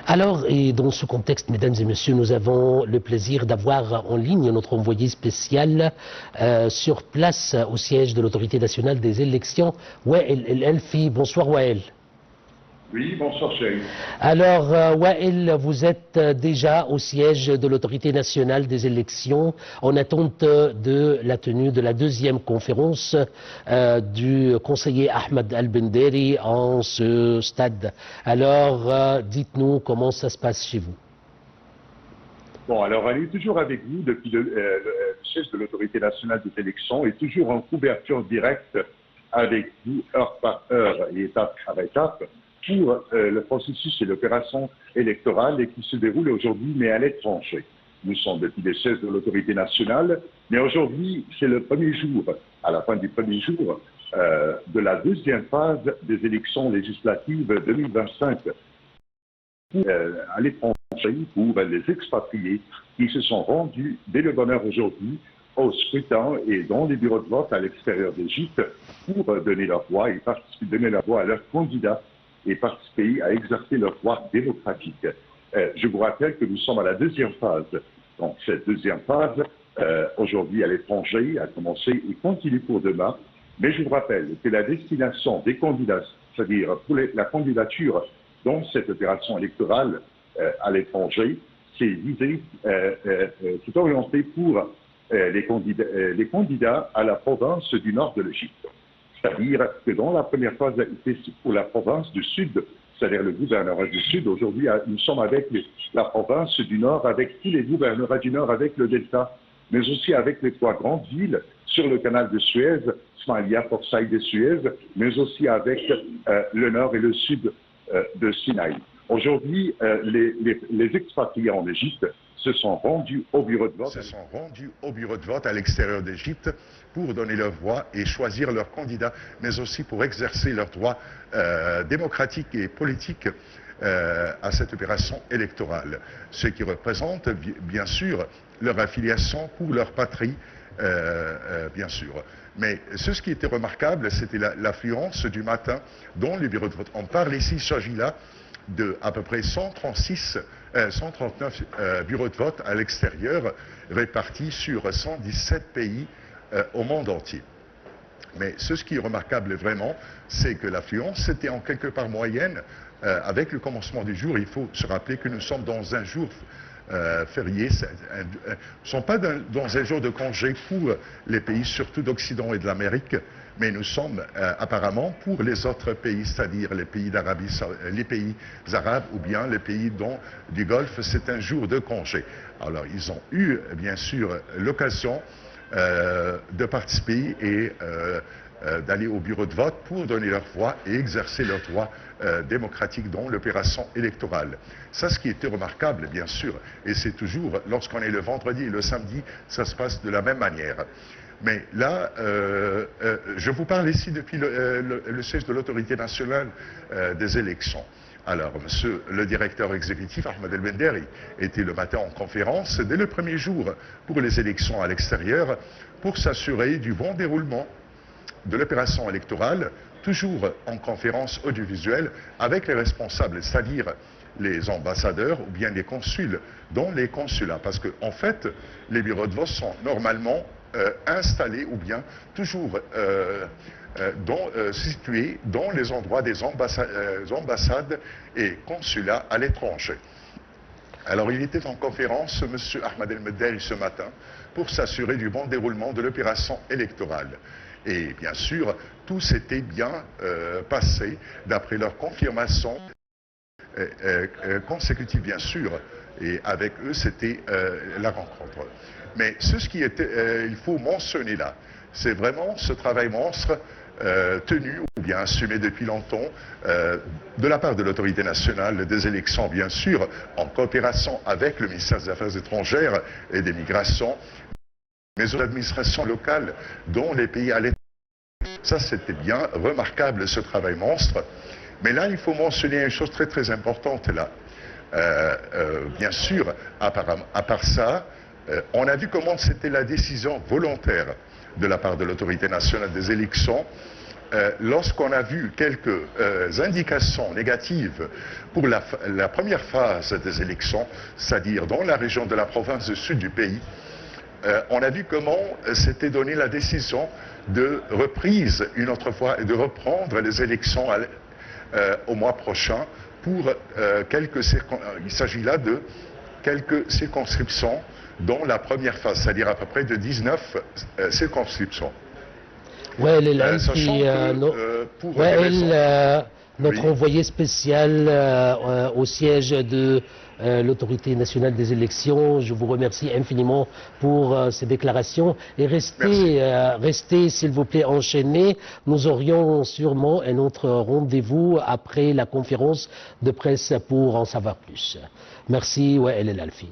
Alors, et dans ce contexte, mesdames et messieurs, nous avons le plaisir d'avoir en ligne notre envoyé spécial sur place au siège de l'Autorité nationale des élections, Wael El Elfi. Bonsoir Wael. Oui, bonsoir Cheikh. Alors, Wael, vous êtes déjà au siège de l'Autorité nationale des élections en attente de la tenue de la deuxième conférence du conseiller Ahmed Al-Benderi en ce stade. Alors, dites-nous comment ça se passe chez vous. Bon, alors elle est toujours avec vous depuis le siège de l'Autorité nationale des élections et toujours en couverture directe avec vous, heure par heure et étape par étape, pour le processus et l'opération électorale et qui se déroule aujourd'hui, mais à l'étranger. Nous sommes depuis les sièges de l'autorité nationale, mais aujourd'hui, c'est le premier jour, à la fin du premier jour, de la deuxième phase des élections législatives 2025 à l'étranger pour les expatriés qui se sont rendus dès le bonne heure aujourd'hui au scrutin et dans les bureaux de vote à l'extérieur d'Égypte pour donner leur voix et donner leur voix à leurs candidats et participer à exercer leur droit démocratique. Je vous rappelle que nous sommes à la deuxième phase. Donc cette deuxième phase, aujourd'hui à l'étranger, a commencé et continue pour demain. Mais je vous rappelle que la destination des candidats, c'est-à-dire pour la candidature dans cette opération électorale à l'étranger, c'est visé, c'est orienté pour les candidats à la province du nord de l'Égypte. C'est-à-dire que dans la première phase, c'était pour la province du Sud, c'est-à-dire le gouvernorat du Sud. Aujourd'hui, nous sommes avec la province du Nord, avec tous les gouvernorats du Nord, avec le Delta, mais aussi avec les trois grandes villes sur le canal de Suez, Smaïlia, Port Saïd et Suez, mais aussi avec le Nord et le Sud de Sinaï. Aujourd'hui, les expatriés en Égypte se sont rendus au bureau de vote. À l'extérieur d'Égypte pour donner leur voix et choisir leur candidat, mais aussi pour exercer leurs droits démocratiques et politiques à cette opération électorale. Ce qui représente bien sûr leur affiliation pour leur patrie, bien sûr. Mais ce qui était remarquable, c'était l'affluence du matin dans les bureaux de vote. On parle ici, il s'agit là de à peu près 139 bureaux de vote à l'extérieur, répartis sur 117 pays au monde entier. Mais ce qui est remarquable vraiment, c'est que l'affluence était en quelque part moyenne. Avec le commencement du jour, il faut se rappeler que nous sommes dans un jour férié. Nous ne sommes pas dans un jour de congé pour les pays, surtout d'Occident et de l'Amérique, mais nous sommes apparemment pour les autres pays, c'est-à-dire les pays d'Arabie, les pays arabes ou bien les pays du Golfe, c'est un jour de congé. Alors ils ont eu bien sûr l'occasion de participer et d'aller au bureau de vote pour donner leur voix et exercer leurs droits démocratiques dans l'opération électorale. Ça, ce qui était remarquable, bien sûr, et c'est toujours, lorsqu'on est le vendredi et le samedi, ça se passe de la même manière. Mais là, je vous parle ici depuis le siège de l'Autorité nationale des élections. Alors, monsieur le directeur exécutif, Ahmed El-Benderi, était le matin en conférence dès le premier jour pour les élections à l'extérieur pour s'assurer du bon déroulement de l'opération électorale, toujours en conférence audiovisuelle avec les responsables, c'est-à-dire les ambassadeurs ou bien les consuls dans les consulats. Parce qu'en fait, les bureaux de vote sont normalement installés ou bien toujours situés dans les endroits des ambassades et consulats à l'étranger. Alors il était en conférence, M. Ahmed El-Benderi, ce matin, pour s'assurer du bon déroulement de l'opération électorale. Et bien sûr, tout s'était bien passé d'après leur confirmation consécutive, bien sûr. Et avec eux, c'était la rencontre. Mais ce qui était, il faut mentionner là, c'est vraiment ce travail monstre tenu ou bien assumé depuis longtemps de la part de l'autorité nationale des élections, bien sûr, en coopération avec le ministère des Affaires étrangères et des Migrations, mais aux administrations locales dans les pays à l'étranger. Ça, c'était bien remarquable, ce travail monstre. Mais là, il faut mentionner une chose très très importante là. Bien sûr, à part ça, on a vu comment c'était la décision volontaire de la part de l'autorité nationale des élections lorsqu'on a vu quelques indications négatives pour la première phase des élections, c'est-à-dire dans la région de la province du sud du pays, on a vu comment s'était donnée la décision de reprise une autre fois et de reprendre les élections au mois prochain pour il s'agit là de quelques circonscriptions dans la première phase, c'est-à-dire à peu près de 19 circonscriptions. Ouais, notre envoyé spécial au siège de l'autorité nationale des élections, je vous remercie infiniment pour ces déclarations et restez s'il vous plaît enchaînés. Nous aurions sûrement un autre rendez-vous après la conférence de presse pour en savoir plus. Merci, Wael El Alfi.